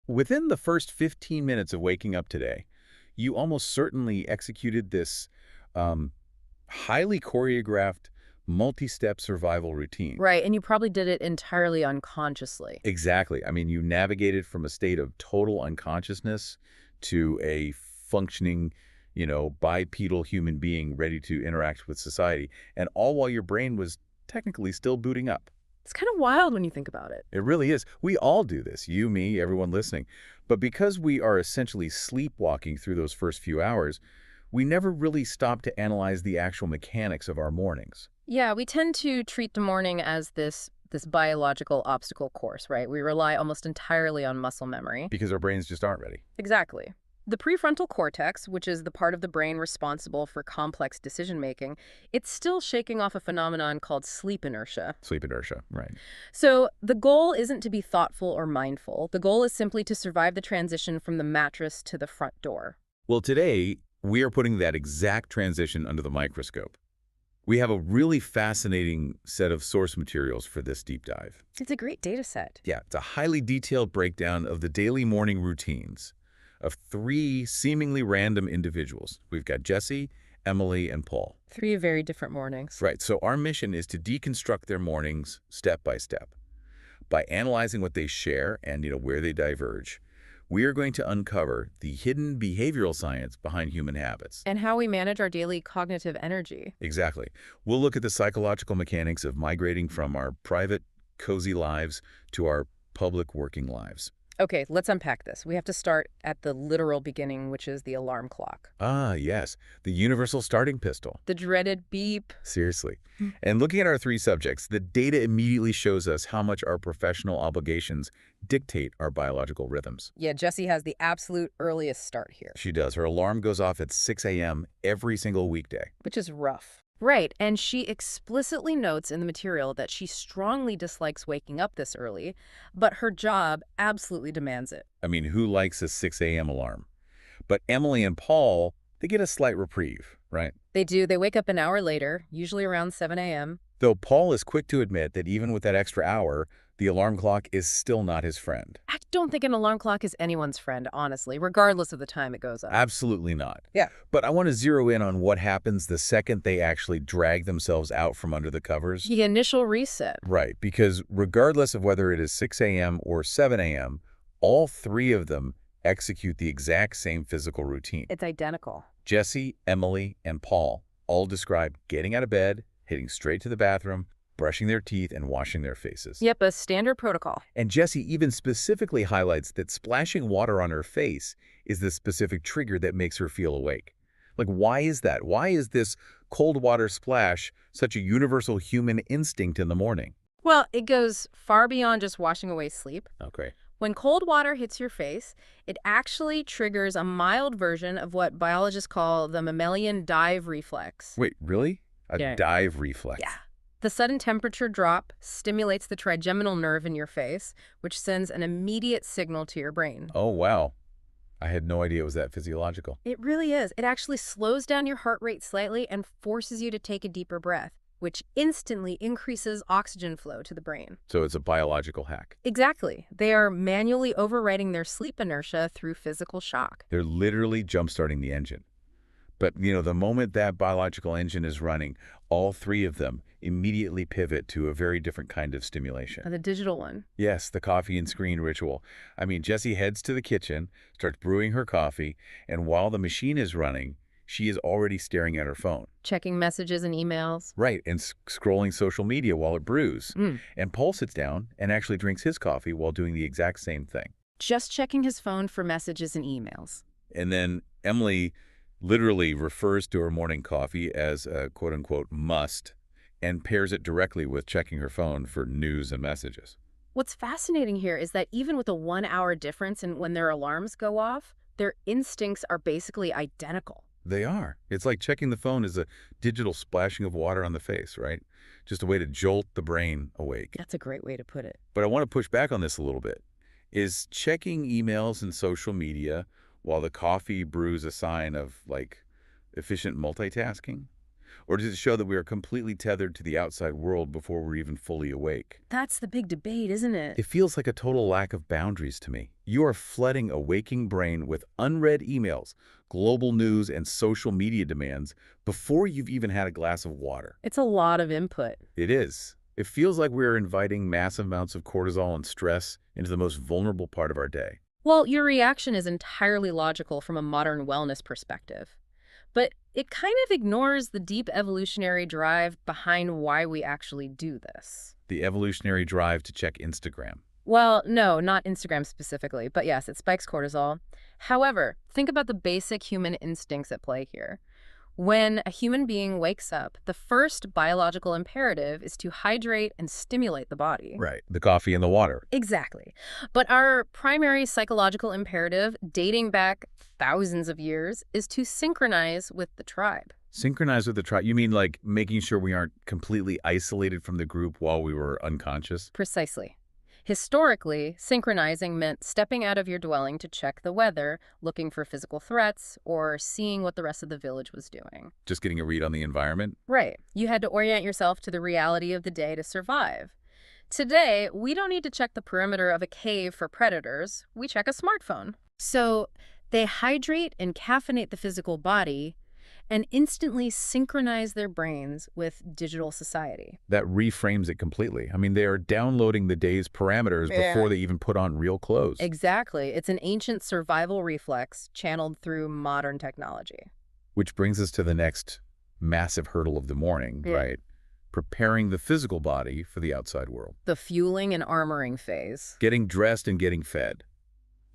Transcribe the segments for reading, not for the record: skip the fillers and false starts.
Within the first 15 minutes of waking up today, you almost certainly executed this um, highly choreographed, multi-step survival routine. Right, and you probably did it entirely unconsciously. Exactly. I mean, you navigated from a state of total unconsciousness to a functioning, bipedal human being ready to interact with society, and all while your brain was technically still booting up. It's kind of wild when you think about it. It really is. We all do this, you, me, everyone listening. But because we are essentially sleepwalking through those first few hours, we never really stop to analyze the actual mechanics of our mornings. Yeah, we tend to treat the morning as this biological obstacle course, right? We rely almost entirely on muscle memory. Because our brains just aren't ready. Exactly. The prefrontal cortex, which is the part of the brain responsible for complex decision-making, it's still shaking off a phenomenon called sleep inertia. Sleep inertia, right. So the goal isn't to be thoughtful or mindful. The goal is simply to survive the transition from the mattress to the front door. Well, today, we are putting that exact transition under the microscope. We have a really fascinating set of source materials for this deep dive. It's a great data set. Yeah, it's a highly detailed breakdown of the daily morning routines of three seemingly random individuals. We've got Jesse, Emily, and Paul. Three very different mornings. Right, so our mission is to deconstruct their mornings step by step. By analyzing what they share and where they diverge, we are going to uncover the hidden behavioral science behind human habits. And how we manage our daily cognitive energy. Exactly. We'll look at the psychological mechanics of migrating from our private, cozy lives to our public working lives. Okay, let's unpack this. We have to start at the literal beginning, which is the alarm clock. Ah, yes, the universal starting pistol. The dreaded beep. Seriously. And looking at our three subjects, the data immediately shows us how much our professional obligations dictate our biological rhythms. Yeah, Jessie has the absolute earliest start here. She does. Her alarm goes off at 6 a.m. every single weekday. Which is rough. Right, and she explicitly notes in the material that she strongly dislikes waking up this early, but her job absolutely demands it. I mean, who likes a 6 a.m. alarm? But Emily and Paul, they get a slight reprieve, right? They do. They wake up an hour later, usually around 7 a.m. Though Paul is quick to admit that even with that extra hour, the alarm clock is still not his friend. I don't think an alarm clock is anyone's friend, honestly, regardless of the time it goes up. Absolutely not. Yeah. But I want to zero in on what happens the second they actually drag themselves out from under the covers. The initial reset. Right, because regardless of whether it is 6 a.m. or 7 a.m., all three of them execute the exact same physical routine. It's identical. Jesse, Emily, and Paul all describe getting out of bed, heading straight to the bathroom, brushing their teeth, and washing their faces. Yep, a standard protocol. And Jessie even specifically highlights that splashing water on her face is the specific trigger that makes her feel awake. Like, why is that? Why is this cold water splash such a universal human instinct in the morning? Well, it goes far beyond just washing away sleep. Okay. When cold water hits your face, it actually triggers a mild version of what biologists call the mammalian dive reflex. Wait, really? A Yeah. dive reflex? Yeah. The sudden temperature drop stimulates the trigeminal nerve in your face, which sends an immediate signal to your brain. Oh, wow. I had no idea it was that physiological. It really is. It actually slows down your heart rate slightly and forces you to take a deeper breath, which instantly increases oxygen flow to the brain. So it's a biological hack. Exactly. They are manually overriding their sleep inertia through physical shock. They're literally jump-starting the engine. But, the moment that biological engine is running, all three of them immediately pivot to a very different kind of stimulation. The digital one. Yes, the coffee and screen ritual. I mean, Jessie heads to the kitchen, starts brewing her coffee, and while the machine is running, she is already staring at her phone. Checking messages and emails. Right, and scrolling social media while it brews. Mm. And Paul sits down and actually drinks his coffee while doing the exact same thing. Just checking his phone for messages and emails. And then Emily literally refers to her morning coffee as a quote-unquote must and pairs it directly with checking her phone for news and messages. What's fascinating here is that even with a 1-hour difference in when their alarms go off, their instincts are basically identical. They are. It's like checking the phone is a digital splashing of water on the face, right? Just a way to jolt the brain awake. That's a great way to put it. But I want to push back on this a little bit. Is checking emails and social media while the coffee brews a sign of, efficient multitasking? Or does it show that we are completely tethered to the outside world before we're even fully awake? That's the big debate, isn't it? It feels like a total lack of boundaries to me. You are flooding a waking brain with unread emails, global news, and social media demands before you've even had a glass of water. It's a lot of input. It is. It feels like we're inviting massive amounts of cortisol and stress into the most vulnerable part of our day. Well, your reaction is entirely logical from a modern wellness perspective. But it kind of ignores the deep evolutionary drive behind why we actually do this. The evolutionary drive to check Instagram. Well, no, not Instagram specifically, but yes, it spikes cortisol. However, think about the basic human instincts at play here. When a human being wakes up, the first biological imperative is to hydrate and stimulate the body. Right. The coffee and the water. Exactly. But our primary psychological imperative, dating back thousands of years, is to synchronize with the tribe. Synchronize with the tribe. You mean like making sure we aren't completely isolated from the group while we were unconscious? Precisely. Historically, synchronizing meant stepping out of your dwelling to check the weather, looking for physical threats, or seeing what the rest of the village was doing. Just getting a read on the environment? Right. You had to orient yourself to the reality of the day to survive. Today, we don't need to check the perimeter of a cave for predators. We check a smartphone. So they hydrate and caffeinate the physical body and instantly synchronize their brains with digital society. That reframes it completely. I mean, they are downloading the day's parameters before they even put on real clothes. Exactly. It's an ancient survival reflex channeled through modern technology. Which brings us to the next massive hurdle of the morning, right? Preparing the physical body for the outside world. The fueling and armoring phase. Getting dressed and getting fed.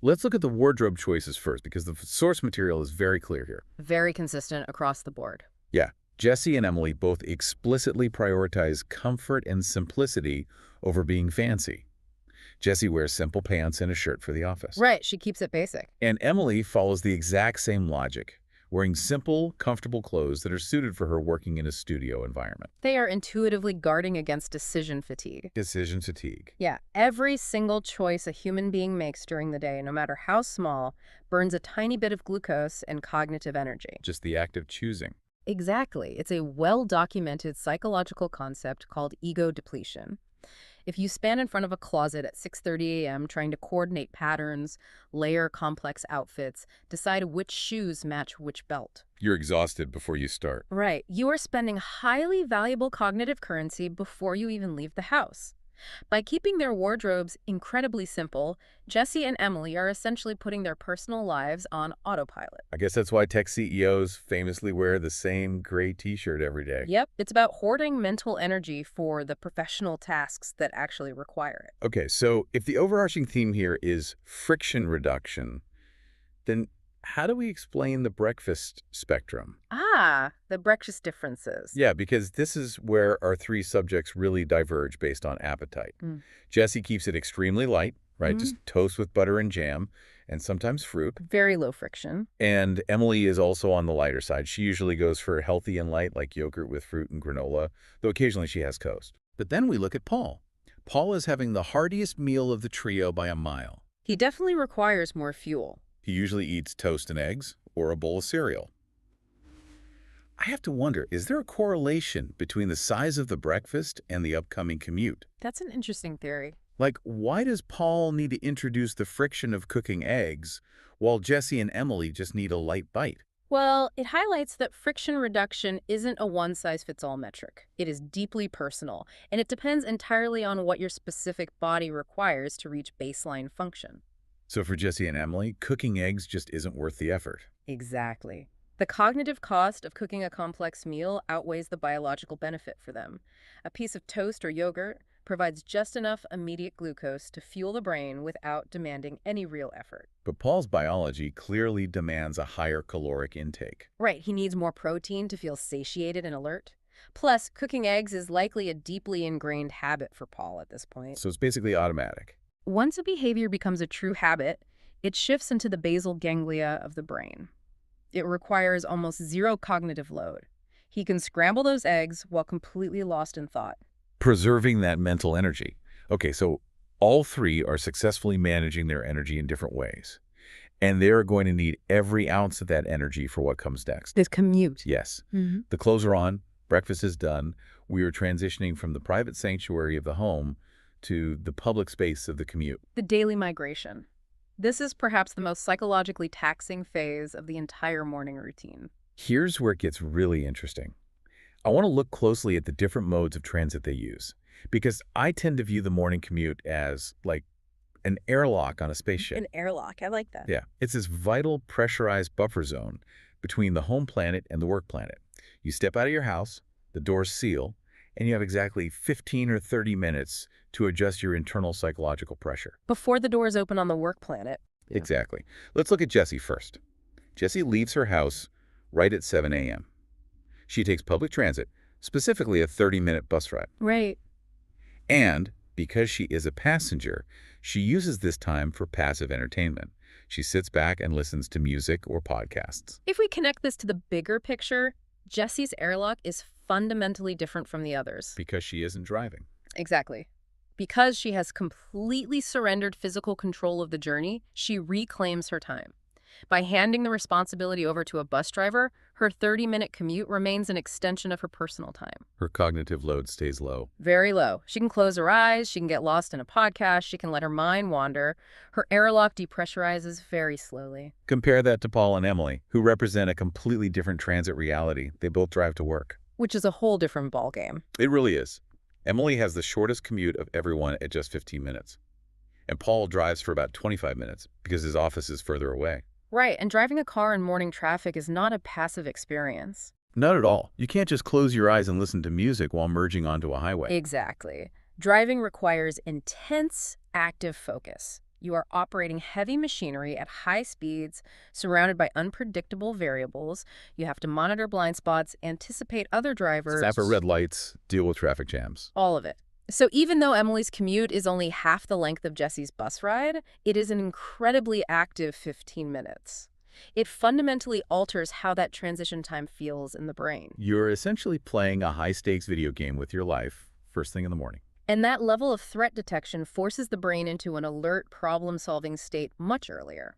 Let's look at the wardrobe choices first, because the source material is very clear here. Very consistent across the board. Yeah. Jesse and Emily both explicitly prioritize comfort and simplicity over being fancy. Jesse wears simple pants and a shirt for the office. Right, she keeps it basic. And Emily follows the exact same logic, wearing simple, comfortable clothes that are suited for her working in a studio environment. They are intuitively guarding against decision fatigue. Decision fatigue. Yeah, every single choice a human being makes during the day, no matter how small, burns a tiny bit of glucose and cognitive energy. Just the act of choosing. Exactly. It's a well-documented psychological concept called ego depletion. If you stand in front of a closet at 6:30 a.m. trying to coordinate patterns, layer complex outfits, decide which shoes match which belt. You're exhausted before you start. Right. You are spending highly valuable cognitive currency before you even leave the house. By keeping their wardrobes incredibly simple, Jesse and Emily are essentially putting their personal lives on autopilot. I guess that's why tech CEOs famously wear the same gray t-shirt every day. Yep, it's about hoarding mental energy for the professional tasks that actually require it. Okay, so if the overarching theme here is friction reduction, then how do we explain the breakfast spectrum? Ah, the breakfast differences. Yeah, because this is where our three subjects really diverge based on appetite. Jesse keeps it extremely light, right? Just toast with butter and jam, and sometimes fruit. Very low friction. And Emily is also on the lighter side. She usually goes for healthy and light, like yogurt with fruit and granola, though occasionally she has toast. But then we look at Paul. Paul is having the heartiest meal of the trio by a mile. He definitely requires more fuel. He usually eats toast and eggs or a bowl of cereal. I have to wonder, is there a correlation between the size of the breakfast and the upcoming commute? That's an interesting theory. Like, why does Paul need to introduce the friction of cooking eggs while Jesse and Emily just need a light bite? Well, it highlights that friction reduction isn't a one-size-fits-all metric. It is deeply personal, and it depends entirely on what your specific body requires to reach baseline function. So for Jesse and Emily, cooking eggs just isn't worth the effort. Exactly. The cognitive cost of cooking a complex meal outweighs the biological benefit for them. A piece of toast or yogurt provides just enough immediate glucose to fuel the brain without demanding any real effort. But Paul's biology clearly demands a higher caloric intake. Right, he needs more protein to feel satiated and alert. Plus, cooking eggs is likely a deeply ingrained habit for Paul at this point. So it's basically automatic. Once a behavior becomes a true habit, it shifts into the basal ganglia of the brain. It requires almost zero cognitive load. He can scramble those eggs while completely lost in thought. Preserving that mental energy. Okay, so all three are successfully managing their energy in different ways. And they're going to need every ounce of that energy for what comes next. This commute. Yes. The clothes are on, breakfast is done. We are transitioning from the private sanctuary of the home to the public space of the commute. The daily migration. This is perhaps the most psychologically taxing phase of the entire morning routine. Here's where it gets really interesting. I want to look closely at the different modes of transit they use, because I tend to view the morning commute as like an airlock on a spaceship. An airlock. I like that. Yeah, it's this vital pressurized buffer zone between the home planet and the work planet. You step out of your house, the doors seal, and you have exactly 15 or 30 minutes to adjust your internal psychological pressure. Before the doors open on the work planet. Yeah. Exactly. Let's look at Jessie first. Jessie leaves her house right at 7 a.m. She takes public transit, specifically a 30-minute bus ride. Right. And because she is a passenger, she uses this time for passive entertainment. She sits back and listens to music or podcasts. If we connect this to the bigger picture, Jessie's airlock is fundamentally different from the others. Because she isn't driving. Exactly. Because she has completely surrendered physical control of the journey, she reclaims her time. By handing the responsibility over to a bus driver, her 30-minute commute remains an extension of her personal time. Her cognitive load stays low. Very low. She can close her eyes, she can get lost in a podcast, she can let her mind wander. Her airlock depressurizes very slowly. Compare that to Paul and Emily, who represent a completely different transit reality. They both drive to work. Which is a whole different ballgame. It really is. Emily has the shortest commute of everyone at just 15 minutes. And Paul drives for about 25 minutes because his office is further away. Right, and driving a car in morning traffic is not a passive experience. Not at all. You can't just close your eyes and listen to music while merging onto a highway. Exactly. Driving requires intense, active focus. You are operating heavy machinery at high speeds, surrounded by unpredictable variables. You have to monitor blind spots, anticipate other drivers. Stop at red lights, deal with traffic jams. All of it. So even though Emily's commute is only half the length of Jessie's bus ride, it is an incredibly active 15 minutes. It fundamentally alters how that transition time feels in the brain. You're essentially playing a high-stakes video game with your life first thing in the morning. And that level of threat detection forces the brain into an alert, problem-solving state much earlier.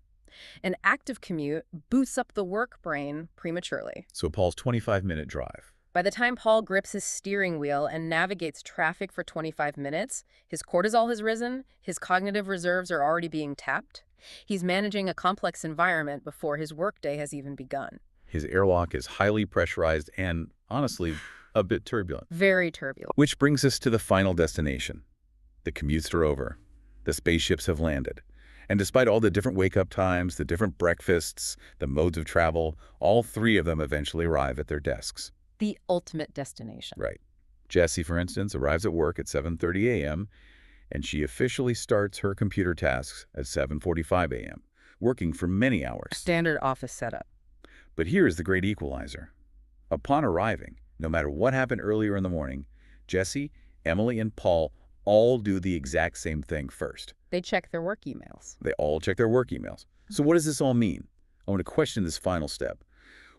An active commute boosts up the work brain prematurely. So Paul's 25-minute drive. By the time Paul grips his steering wheel and navigates traffic for 25 minutes, his cortisol has risen, his cognitive reserves are already being tapped. He's managing a complex environment before his workday has even begun. His airlock is highly pressurized and, honestly, a bit turbulent. Very turbulent. Which brings us to the final destination. The commutes are over. The spaceships have landed. And despite all the different wake-up times, the different breakfasts, the modes of travel, all three of them eventually arrive at their desks. The ultimate destination. Right. Jessie, for instance, arrives at work at 7:30 a.m., and she officially starts her computer tasks at 7:45 a.m., working for many hours. Standard office setup. But here is the great equalizer. Upon arriving, no matter what happened earlier in the morning, Jessie, Emily, and Paul all do the exact same thing first. They check their work emails. They all check their work emails. So what does this all mean? I want to question this final step.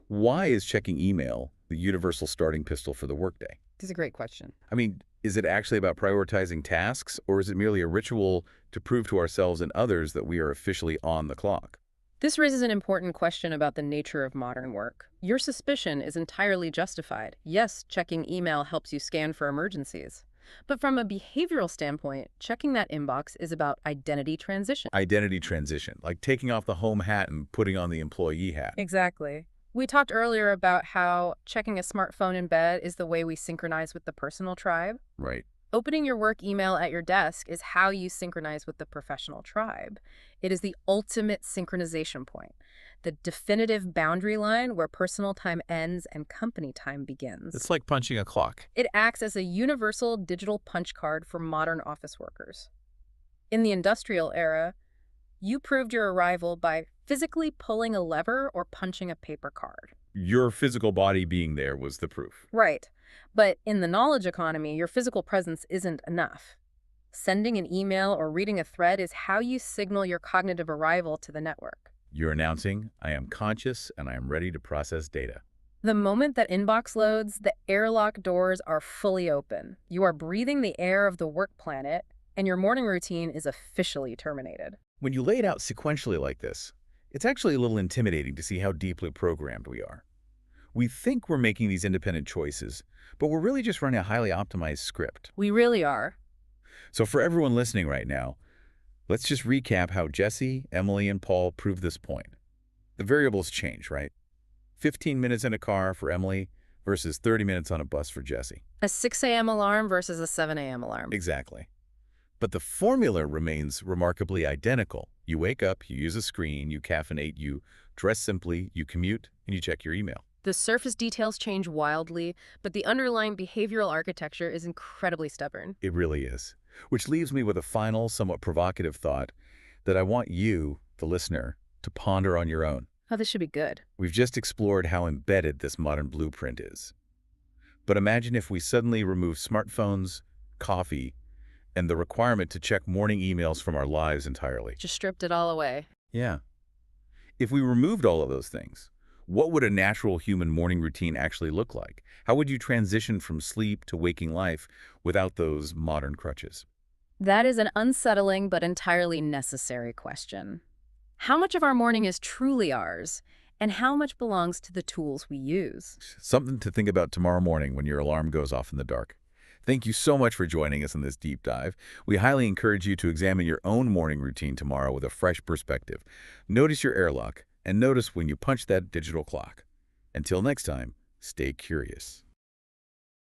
Why is checking email the universal starting pistol for the workday? This is a great question. I mean, is it actually about prioritizing tasks, or is it merely a ritual to prove to ourselves and others that we are officially on the clock? This raises an important question about the nature of modern work. Your suspicion is entirely justified. Yes, checking email helps you scan for emergencies. But from a behavioral standpoint, checking that inbox is about identity transition. Identity transition, like taking off the home hat and putting on the employee hat. Exactly. We talked earlier about how checking a smartphone in bed is the way we synchronize with the personal tribe. Right. Opening your work email at your desk is how you synchronize with the professional tribe. It is the ultimate synchronization point, the definitive boundary line where personal time ends and company time begins. It's like punching a clock. It acts as a universal digital punch card for modern office workers. In the industrial era, you proved your arrival by physically pulling a lever or punching a paper card. Your physical body being there was the proof. Right. But in the knowledge economy, your physical presence isn't enough. Sending an email or reading a thread is how you signal your cognitive arrival to the network. You're announcing, I am conscious and I am ready to process data. The moment that inbox loads, the airlock doors are fully open. You are breathing the air of the work planet, and your morning routine is officially terminated. When you lay it out sequentially like this, it's actually a little intimidating to see how deeply programmed we are. We think we're making these independent choices, but we're really just running a highly optimized script. We really are. So for everyone listening right now, Let's just recap how Jesse, Emily, and Paul proved this point. The variables change, right? 15 minutes in a car for Emily versus 30 minutes on a bus for Jesse. A 6 a.m. alarm versus a 7 a.m. alarm. Exactly. But the formula remains remarkably identical. You wake up, you use a screen, you caffeinate, you dress simply, you commute, and you check your email. The surface details change wildly, but the underlying behavioral architecture is incredibly stubborn. It really is. Which leaves me with a final, somewhat provocative thought that I want you, the listener, to ponder on your own. Oh, this should be good. We've just explored how embedded this modern blueprint is. But imagine if we suddenly remove smartphones, coffee, and the requirement to check morning emails from our lives entirely. Just stripped it all away. Yeah. If we removed all of those things, what would a natural human morning routine actually look like? How would you transition from sleep to waking life without those modern crutches? That is an unsettling but entirely necessary question. How much of our morning is truly ours, and how much belongs to the tools we use? Something to think about tomorrow morning when your alarm goes off in the dark. Thank you so much for joining us in this deep dive. We highly encourage you to examine your own morning routine tomorrow with a fresh perspective. Notice your airlock, and notice when you punch that digital clock. Until next time, stay curious.